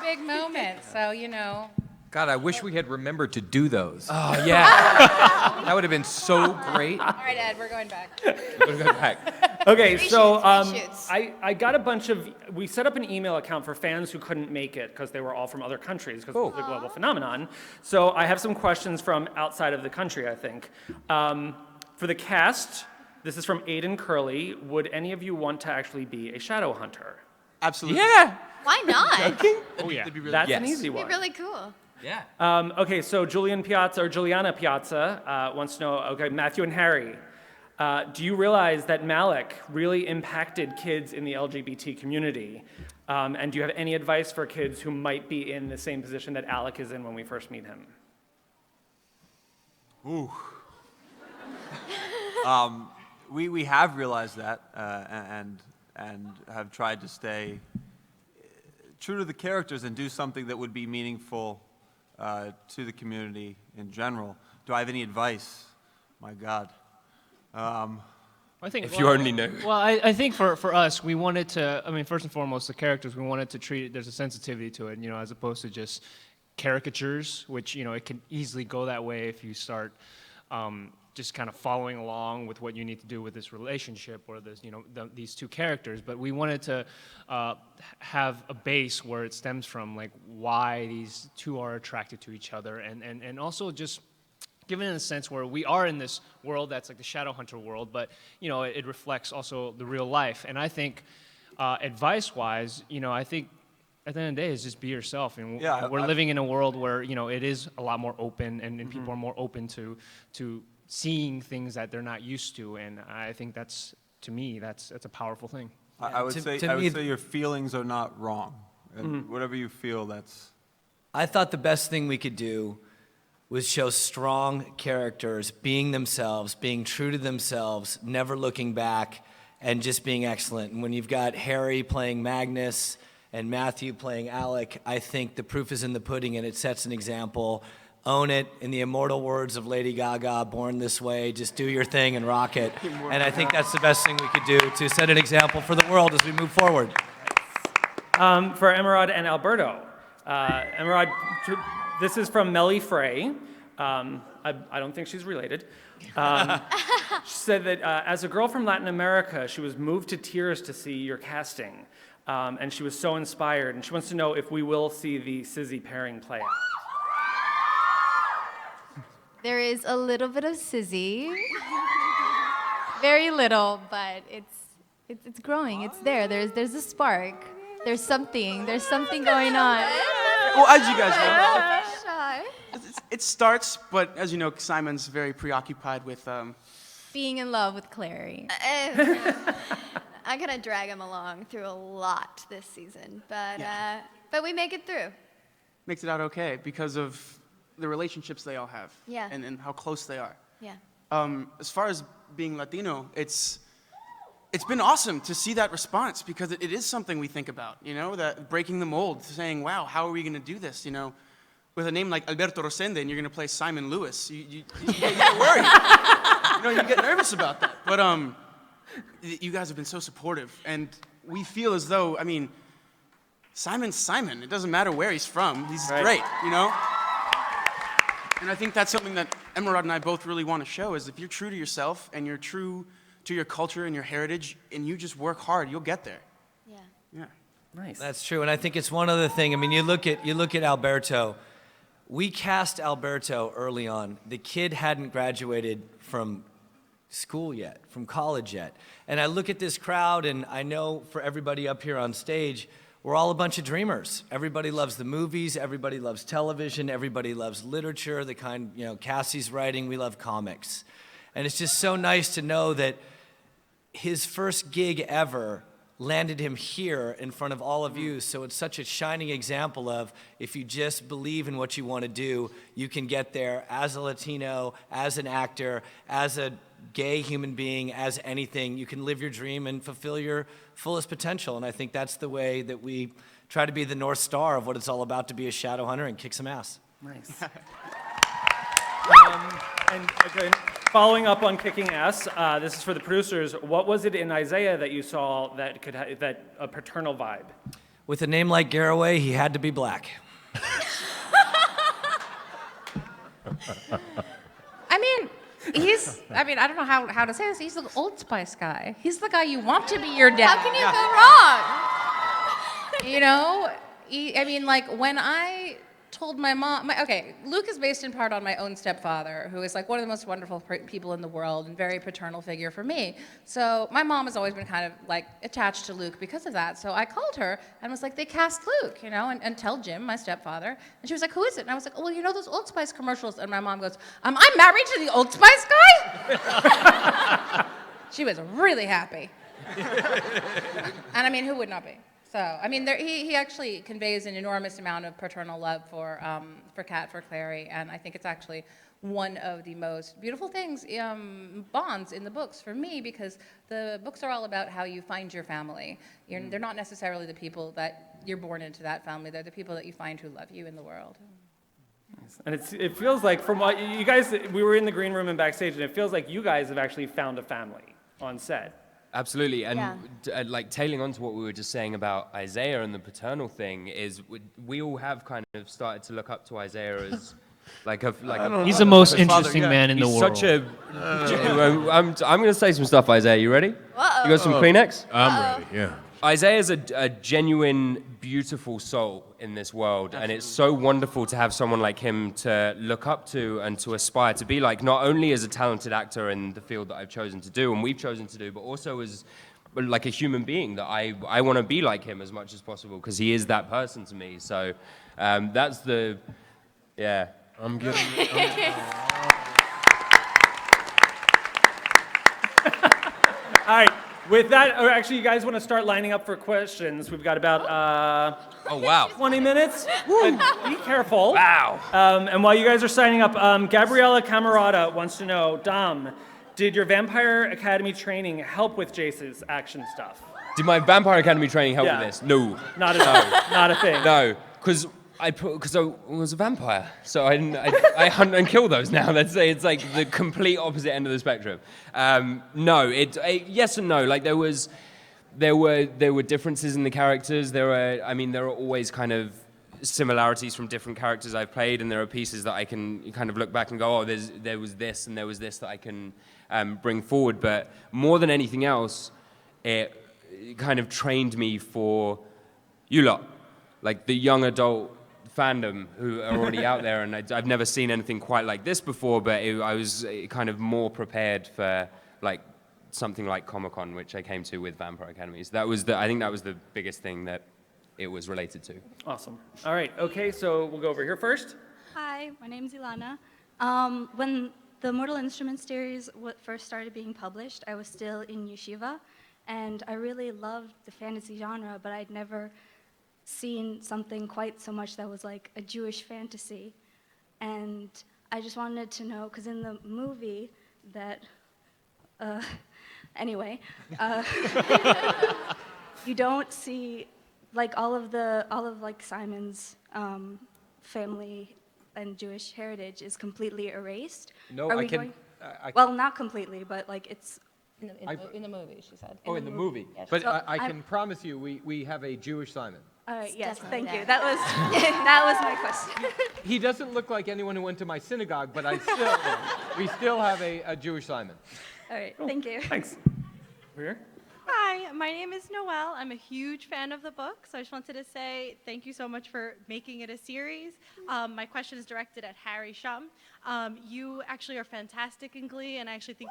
big moment, so, God, I wish we had remembered to do those. Oh, yeah. That would have been so great. All right, Ed, we're going back. We'll go back. Okay, so reshoots. I got a bunch of, we set up an email account for fans who couldn't make it because they were all from other countries because of the global phenomenon. So I have some questions from outside of the country, I think. For the cast, this is from Aiden Curley. Would any of you want to actually be a Shadowhunter? Absolutely. Yeah. Why not? Oh, yeah. That'd be really That's Yes. an easy It'd be one. really cool. Yeah. Okay, so Juliana Piazza wants to know, okay, Matthew and Harry, do you realize that Malik really impacted kids in the LGBT community? And do you have any advice for kids who might be in the same position that Alec is in when we first meet him? Ooh. We have realized that and have tried to stay true to the characters and do something that would be meaningful to the community in general. Do I have any advice? My God. I think, If you already know. Well, I think for us, we wanted to, first and foremost, the characters, we wanted to treat it, there's a sensitivity to it, as opposed to just caricatures, which, it can easily go that way if you start just kind of following along with what you need to do with this relationship or this, these two characters. But we wanted to have a base where it stems from, like, why these two are attracted to each other, and also just given in a sense where we are in this world that's like the Shadowhunter world, but it reflects also the real life. And I think, advice-wise, I think at the end of the day, is just be yourself. And we're living in a world where it is a lot more open, and people are more open to seeing things that they're not used to. And I think that's a powerful thing. I would say your feelings are not wrong. And whatever you feel, that's. I thought the best thing we could do was show strong characters being themselves, being true to themselves, never looking back, and just being excellent. And when you've got Harry playing Magnus and Matthew playing Alec, I think the proof is in the pudding, and it sets an example. Own it. In the immortal words of Lady Gaga, born this way, just do your thing and rock it. And I think that's the best thing we could do to set an example for the world as we move forward. For Emerald and Alberto. Emerald, this is from Melly Frey. I don't think she's related. She said that as a girl from Latin America, she was moved to tears to see your casting. And she was so inspired. And she wants to know if we will see the Sizzy pairing play out. There is a little bit of Sizzy. Very little, but it's growing. It's there. There's a spark. There's something going on. Well, as you guys know, Shy. it starts, but as you know, Simon's very preoccupied with. Being in love with Clary. I'm gonna drag him along through a lot this season, but we make it through. Makes it out okay because of the relationships they all have. Yeah. And how close they are. Yeah. As far as being Latino, it's been awesome to see that response because it is something we think about, that breaking the mold, saying, wow, how are we going to do this, with a name like Alberto Rosende and you're going to play Simon Lewis, you get worried. You get nervous about that. But you guys have been so supportive, and we feel as though, Simon's Simon. It doesn't matter where he's from. He's great, And I think that's something that Emerald and I both really want to show is if you're true to yourself and you're true to your culture and your heritage and you just work hard, you'll get there. Yeah. Yeah. Nice. That's true, and I think it's one other thing. You look at Alberto. We cast Alberto early on. The kid hadn't graduated from school yet, from college yet. And I look at this crowd, and I know for everybody up here on stage, we're all a bunch of dreamers. Everybody loves the movies, everybody loves television, everybody loves literature, the kind, Cassie's writing, we love comics. And it's just so nice to know that his first gig ever landed him here in front of all of you. So it's such a shining example of if you just believe in what you want to do, you can get there as a Latino, as an actor, as a gay human being, as anything. You can live your dream and fulfill your fullest potential. And I think that's the way that we try to be the North Star of what it's all about to be a Shadowhunter and kick some ass. Nice. And again, following up on kicking ass, this is for the producers. What was it in Isaiah that you saw that could that a paternal vibe? With a name like Garraway, he had to be black. I don't know how to say this. He's the Old Spice guy. He's the guy you want to be your dad. How can you go wrong? You know, like when I told my mom, Luke is based in part on my own stepfather, who is like one of the most wonderful people in the world and very paternal figure for me. So my mom has always been kind of like attached to Luke because of that. So I called her and was like, they cast Luke, you know, and tell Jim, my stepfather. And she was like, who is it? And I was like, oh, well, you know those Old Spice commercials? And my mom goes, I'm married to the Old Spice guy? She was really happy. And I mean, who would not be? So, I mean, he actually conveys an enormous amount of paternal love for Kat, for Clary, and I think it's actually one of the most beautiful things, bonds in the books for me, because the books are all about how you find your family. They're not necessarily the people that you're born into that family, they're the people that you find who love you in the world. And it feels like, from what you guys, we were in the green room and backstage, and it feels like you guys have actually found a family on set. Absolutely, and Yeah. like tailing on to what we were just saying about Isaiah and the paternal thing is we all have kind of started to look up to Isaiah as He's the most His father, interesting yeah. man in the he's world. such a. I'm going to say some stuff, Isaiah. You ready? Uh-oh. You got some Kleenex? I'm ready, yeah. Isaiah's a genuine, beautiful soul in this world, and it's so wonderful to have someone like him to look up to and to aspire to be like, not only as a talented actor in the field that I've chosen to do and we've chosen to do, but also as like a human being that I want to be like him as much as possible, because he is that person to me. So that's the, yeah. I'm getting. All right, with that, or actually, you guys want to start lining up for questions? We've got about Oh, wow. 20 minutes. But be careful. Wow. And while you guys are signing up, Gabriella Camerata wants to know, Dom, did your Vampire Academy training help with Jace's action stuff? Did my Vampire Academy training help Yeah. with this? No. Not at all. Not a thing. No, because I was a vampire, so I hunt and kill those now. It's like the complete opposite end of the spectrum. No, yes and no. Like there were differences in the characters. There are always kind of similarities from different characters I've played, and there are pieces that I can kind of look back and go, oh, there was this and there was this that I can bring forward. But more than anything else, it kind of trained me for you lot, like the young adult fandom who are already out there, and I've never seen anything quite like this before, but I was kind of more prepared for like something like Comic-Con, which I came to with Vampire Academy. So I think that was the biggest thing that it was related to. Awesome. All right, okay, so we'll go over here first. Hi, my name's Ilana. When the Mortal Instruments series first started being published, I was still in yeshiva, and I really loved the fantasy genre, but I'd never seen something quite so much that was like a Jewish fantasy. And I just wanted to know, because in the movie that, you don't see like all of like Simon's family and Jewish heritage is completely erased. No, Are I we can. going- I Well, not completely, but like it's. In the movie, she said. Oh, in the movie. Yes. But So I I'm- can promise you, we have a Jewish Simon. All right. Yes. definitely Thank you. there. That was that was my question. He doesn't look like anyone who went to my synagogue, but we still have a Jewish Simon. All right. Thank you. Thanks. Over here. Hi, my name is Noelle. I'm a huge fan of the book, so I just wanted to say thank you so much for making it a series. My question is directed at Harry Shum. You actually are fantastic in Glee, and I actually think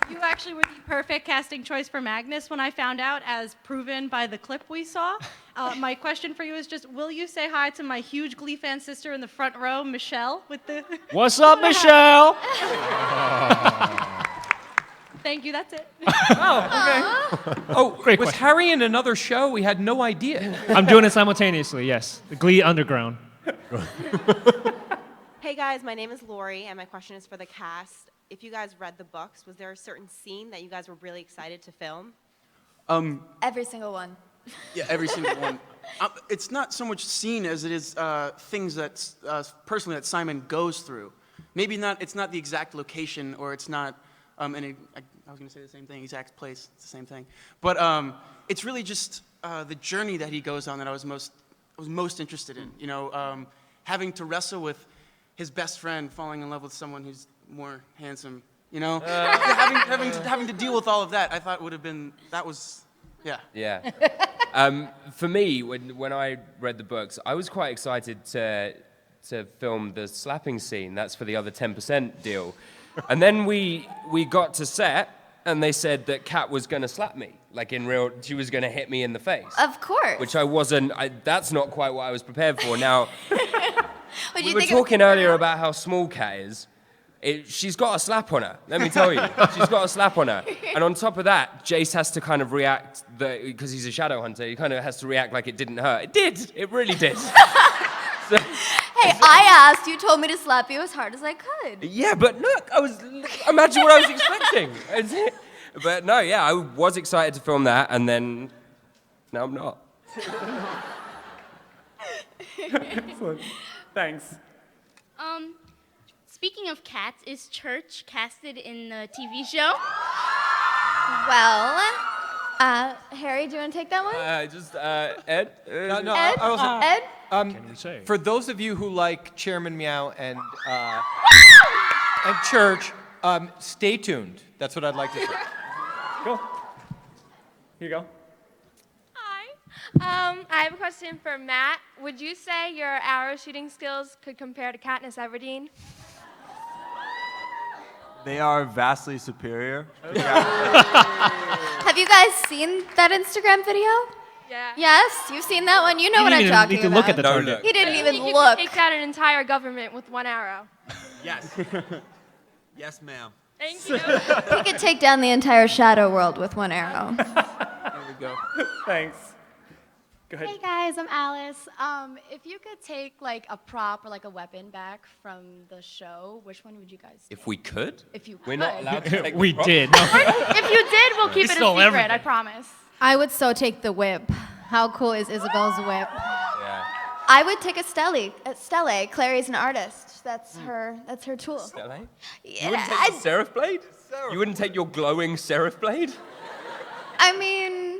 you actually were the perfect casting choice for Magnus when I found out, as proven by the clip we saw. My question for you is just, will you say hi to my huge Glee fan sister in the front row, Michelle, with the... What's up, Michelle? Thank you, that's it. Oh, Great was question. Harry in another show? We had no idea. I'm doing it simultaneously, yes. The Glee Underground. Hey guys, my name is Lori, and my question is for the cast. If you guys read the books, was there a certain scene that you guys were really excited to film? Every single one. Yeah, every single one. It's not so much scene as it is things that personally that Simon goes through. Maybe not. It's not the exact location, or it's not. I was going to say the same thing, exact place, it's the same thing. But it's really just the journey that he goes on that I was most interested in. You know, having to wrestle with his best friend falling in love with someone who's more handsome. You know, having to deal with all of that, I thought yeah. Yeah. For me, when I read the books, I was quite excited to film the slapping scene. That's for the other 10% deal. And then we got to set, and they said that Kat was going to slap me. Like she was going to hit me in the face. Of course. Which I wasn't, that's not quite what I was prepared for. Now, What, we were talking earlier about how small Kat is. She's got a slap on her, let me tell you. She's got a slap on her. And on top of that, Jace has to kind of react, because he's a shadow hunter, he kind of has to react like it didn't hurt. It did, it really did. So, Hey, I asked, you told me to slap you as hard as I could. yeah, but look, imagine what I was expecting. But no, yeah, I was excited to film that, and then, now I'm not. Excellent. Thanks. Speaking of cats, is Church casted in the TV show? Well, Harry, do you want to take that one? Ed? No, Ed? I was, Ed? Can we say? For those of you who like Chairman Meow and Church, stay tuned. That's what I'd like to say. Cool. Here you go. Hi. I have a question for Matt. Would you say your arrow shooting skills could compare to Katniss Everdeen? They are vastly superior. Have you guys seen that Instagram video? Yeah. Yes, you've seen that one. You know what I'm talking about. need to look at the target. He didn't even You look. could take out an entire government with one arrow. Yes. Yes, ma'am. Thank you. He could take down the entire shadow world with one arrow. There we go. Thanks. Go ahead. Hey guys, I'm Alice. If you could take like a prop or like a weapon back from the show, which one would you guys take? If we could? If you We're not could. allowed to take We the prop. did. If you did, we'll keep it a stole secret, everything. I promise. I would so take the whip. How cool is Isabel's whip? Yeah. I would take a Stele. Clary's an artist. That's her tool. Stella? Yeah, You wouldn't take the Seraph Blade? You wouldn't take your glowing Seraph Blade? I mean,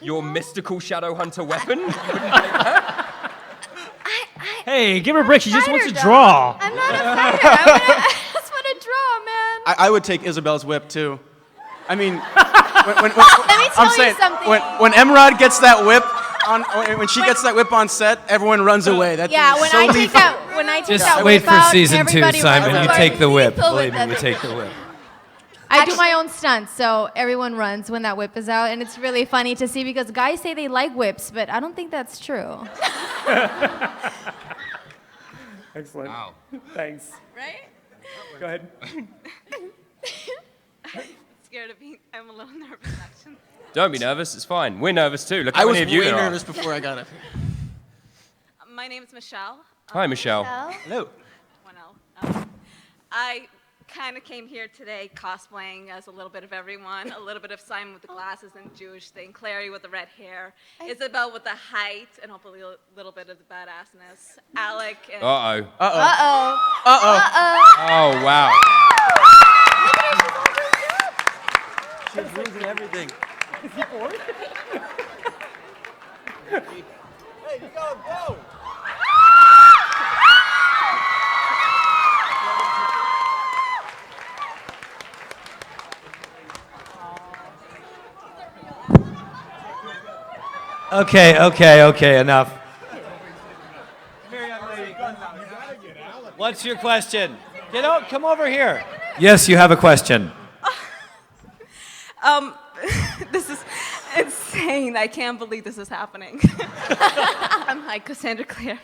Your mystical shadow hunter weapon? You wouldn't take that? Hey, give her a break. She just wants to Fighter, draw. I'm not a fighter. I just want to draw, man. I would take Isabel's whip too. I mean, when Let me tell I'm you saying, something. when Emerald gets that whip when she gets that whip on set, everyone runs away. That Yeah, thing is when so I take lethal. that, when I take Just that wait whip for out, season 2, everybody Simon. runs You away. take the whip. Lethal Believe with me, you that take the whip. I do my own stunts, so everyone runs when that whip is out, and it's really funny to see because guys say they like whips, but I don't think that's true. Excellent. Wow. Thanks. Right? Go ahead. Scared of being, I'm a little nervous actually. Don't be nervous. It's fine. We're nervous too. Look I how was many of you way there are. nervous before I got up here. My name is Michelle. Hi, Michelle. Hello. 1L. I kind of came here today cosplaying as a little bit of everyone, a little bit of Simon with the glasses and Jewish thing, Clary with the red hair, Isabel with the height, and hopefully a little bit of the badassness, Alec and... Uh-oh. Uh-oh. Uh-oh. Oh, wow. She's losing everything. Is he bored? Hey, you gotta go. Okay, enough. What's your question? Get out, come over here. Yes, you have a question. This is insane. I can't believe this is happening. I'm like Cassandra Clare.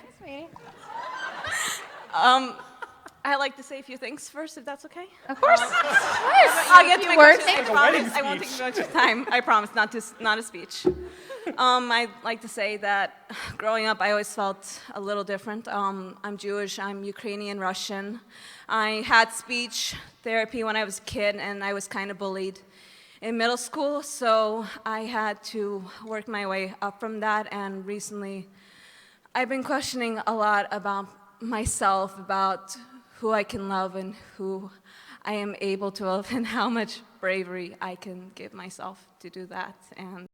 I'd like to say a few things first, if that's okay. Of course. I'll get to my words. question. I promise I won't take too much time. I promise, not a speech. I'd like to say that growing up, I always felt a little different. I'm Jewish, I'm Ukrainian, Russian. I had speech therapy when I was a kid, and I was kind of bullied in middle school, so I had to work my way up from that, and recently I've been questioning a lot about myself, about who I can love and who I am able to love, and how much bravery I can give myself to do that. And